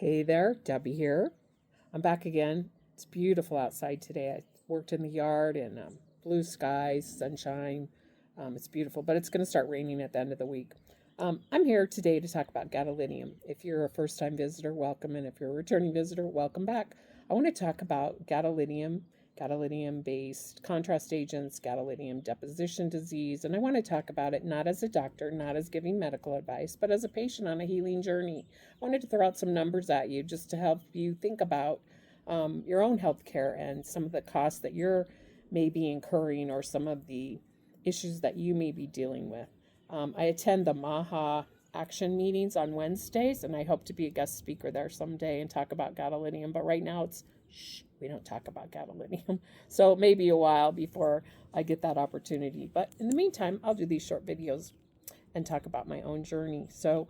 Hey there, Debbie here. I'm back again. It's beautiful outside today. I worked in the yard and blue skies, sunshine. It's beautiful, but it's going to start raining at the end of the week. I'm here today to talk about gadolinium. If you're a first time visitor, welcome. And if you're a returning visitor, welcome back. I want to talk about gadolinium, gadolinium based contrast agents, gadolinium deposition disease. And I want to talk about it not as a doctor, not as giving medical advice, but as a patient on a healing journey. I wanted to throw out some numbers at you just to help you think about your own health care and some of the costs that you're maybe incurring or some of the issues that you may be dealing with. I attend the MAHA action meetings on Wednesdays, and I hope to be a guest speaker there someday and talk about gadolinium. But right now, it's we don't talk about gadolinium. So it may be a while before I get that opportunity. But in the meantime, I'll do these short videos and talk about my own journey. So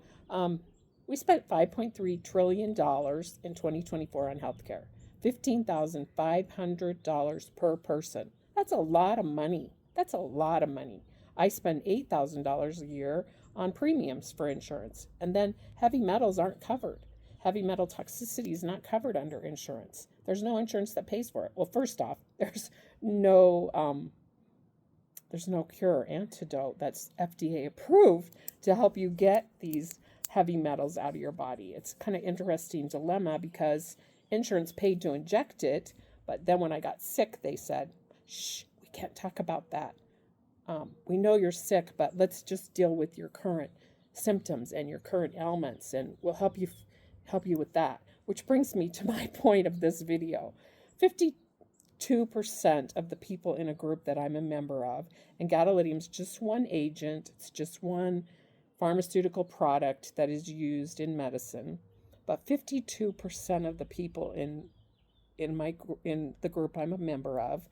we spent $5.3 trillion in 2024 on healthcare, $15,500 per person. That's a lot of money. That's a lot of money. I spend $8,000 a year on premiums for insurance. And then heavy metals aren't covered. Heavy metal toxicity is not covered under insurance. There's no insurance that pays for it. Well, first off, no there's no cure or antidote that's FDA approved to help you get these heavy metals out of your body. It's kind of interesting dilemma because insurance paid to inject it, but then when I got sick, they said, "Shh, we can't talk about that. We know you're sick, but let's just deal with your current symptoms and your current ailments, and we'll help you with that." Which brings me to my point of this video. 52% of the people in a group that I'm a member of, and gadolinium is just one agent, it's just one pharmaceutical product that is used in medicine, but 52% of the people in the group I'm a member of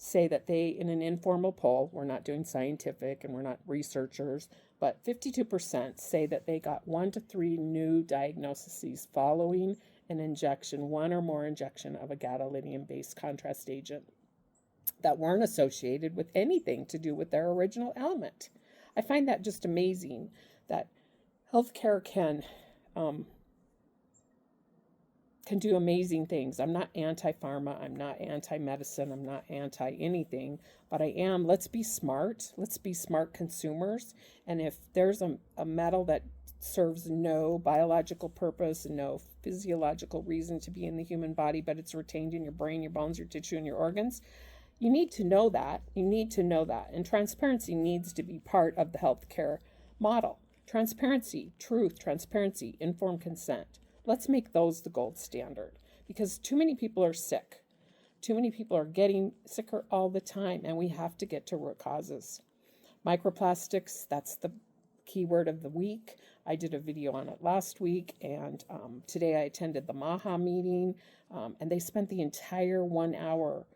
say that they, in an informal poll, we're not doing scientific and we're not researchers, but 52% say that they got 1 to 3 new diagnoses following an injection, one or more injection of a gadolinium-based contrast agent that weren't associated with anything to do with their original ailment. I find that just amazing that healthcare can do amazing things. I'm not anti-pharma, I'm not anti-medicine, I'm not anti-anything, but I am, let's be smart consumers. And if there's a metal that serves no biological purpose and no physiological reason to be in the human body, but it's retained in your brain, your bones, your tissue, and your organs, you need to know that. You need to know that. And transparency needs to be part of the healthcare model. Transparency, truth, transparency, informed consent. Let's make those the gold standard because too many people are sick. Too many people are getting sicker all the time, and we have to get to root causes. Microplastics, that's the keyword of the week. I did a video on it last week, and today I attended the MAHA meeting, and they spent the entire 1 hour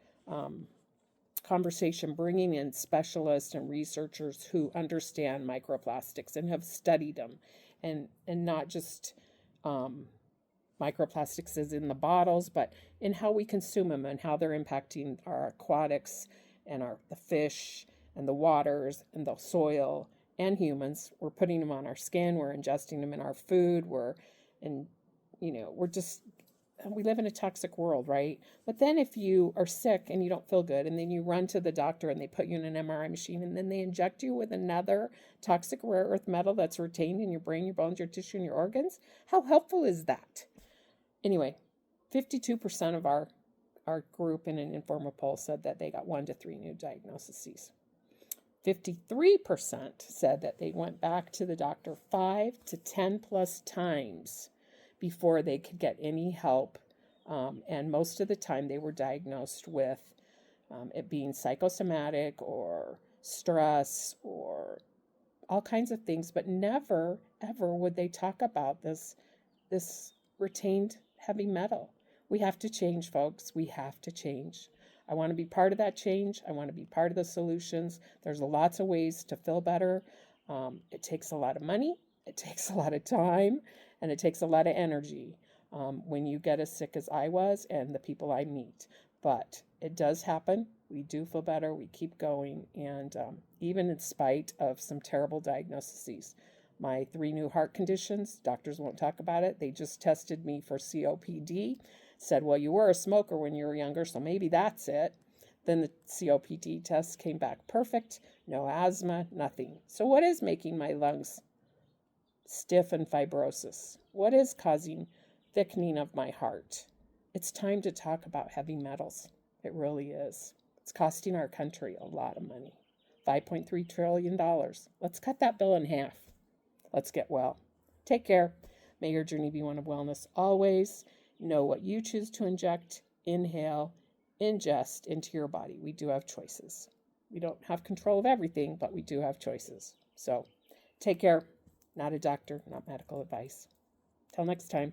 conversation bringing in specialists and researchers who understand microplastics and have studied them, and not just microplastics is in the bottles, but in how we consume them and how they're impacting our aquatics and the fish and the waters and the soil and humans. We're putting them on our skin, we're ingesting them in our food, we live in a toxic world, right? But then if you are sick and you don't feel good and then you run to the doctor and they put you in an MRI machine and then they inject you with another toxic rare earth metal that's retained in your brain, your bones, your tissue, and your organs, how helpful is that? Anyway, 52% of our group in an informal poll said that they got 1 to 3 new diagnoses. 53% said that they went back to the doctor 5 to 10 plus times before they could get any help. And most of the time they were diagnosed with it being psychosomatic or stress or all kinds of things, but never, ever would they talk about this retained heavy metal. We have to change, folks. We have to change. I want to be part of that change. I want to be part of the solutions. There's lots of ways to feel better. It takes a lot of money. It takes a lot of time. And it takes a lot of energy when you get as sick as I was and the people I meet. But it does happen. We do feel better. We keep going. And even in spite of some terrible diagnoses, my 3 new heart conditions. Doctors won't talk about it. They just tested me for COPD. Said, well, you were a smoker when you were younger, so maybe that's it. Then the COPD test came back perfect. No asthma, nothing. So what is making my lungs stiff and fibrosis? What is causing thickening of my heart? It's time to talk about heavy metals. It really is. It's costing our country a lot of money. $5.3 trillion. Let's cut that bill in half. Let's get well. Take care. May your journey be one of wellness always. Know what you choose to inject, inhale, ingest into your body. We do have choices. We don't have control of everything, but we do have choices. So take care. Not a doctor, not medical advice. Till next time.